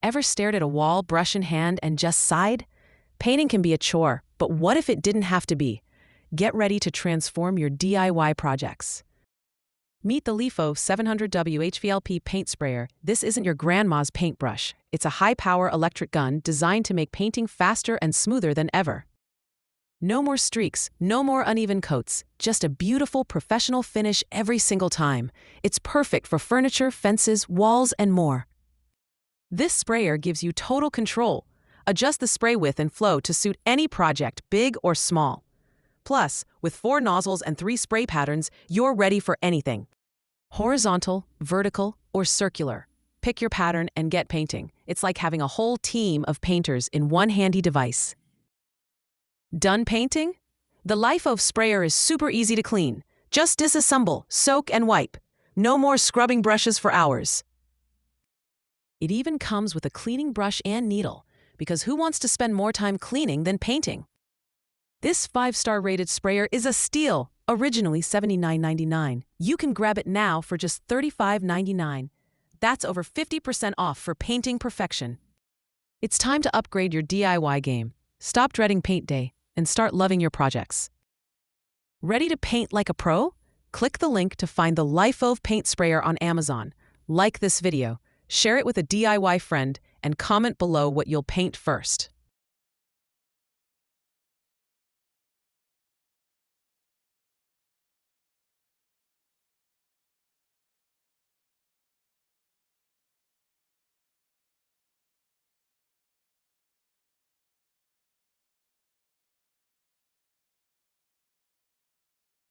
Ever stared at a wall, brush in hand, and just sighed? Painting can be a chore, but what if it didn't have to be? Get ready to transform your DIY projects. Meet the LIFOVE 700W HVLP Paint Sprayer. This isn't your grandma's paintbrush. It's a high-power electric gun designed to make painting faster and smoother than ever. No more streaks, no more uneven coats, just a beautiful professional finish every single time. It's perfect for furniture, fences, walls, and more. This sprayer gives you total control. Adjust the spray width and flow to suit any project, big or small. Plus, with 4 nozzles and 3 spray patterns, you're ready for anything. Horizontal, vertical, or circular. Pick your pattern and get painting. It's like having a whole team of painters in one handy device. Done painting? The LIFOVE sprayer is super easy to clean. Just disassemble, soak, and wipe. No more scrubbing brushes for hours. It even comes with a cleaning brush and needle, because who wants to spend more time cleaning than painting? This 5-star rated sprayer is a steal, originally $79.99. You can grab it now for just $35.99. That's over 50% off for painting perfection. It's time to upgrade your DIY game. Stop dreading paint day and start loving your projects. Ready to paint like a pro? Click the link to find the LIFOVE Paint Sprayer on Amazon. Like this video, share it with a DIY friend, and comment below what you'll paint first.